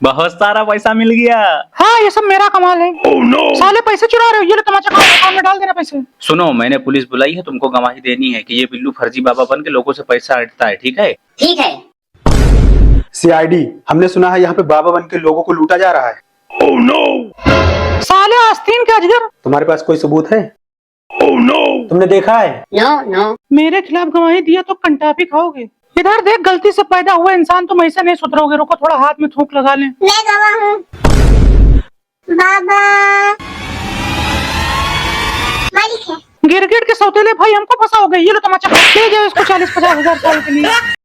बहुत सारा पैसा मिल गया। हाँ ये सब मेरा कमाल है। साले पैसे चुरा रहे हो, ये लो तमाचा खाओ, अकाउंट में डाल देना पैसे। सुनो, मैंने पुलिस बुलाई है, तुमको गवाही देनी है कि ये बिल्लू फर्जी बाबा बन के लोगों से पैसा हटता है। ठीक है? ठीक है। सीआईडी, हमने सुना है यहाँ पे बाबा बन के लोगों को लूटा जा रहा है। साले आस्तीन के अजगर, तुम्हारे पास कोई सबूत है? तुमने देखा है? No no. मेरे खिलाफ गवाही दिया तो कंटापी खाओगे। इधर देख, गलती से पैदा हुआ इंसान, तुम ऐसे नहीं सुधरोगे। रुको थोड़ा हाथ में थूक लगा लें। मैं गवाह हूँ। बाबा मालिक है। गिरगिट के सौतेले भाई हमको फंसाओगे। ये लो तमाचा, ले जाओ इसको 40-50 हजार साल के लिए।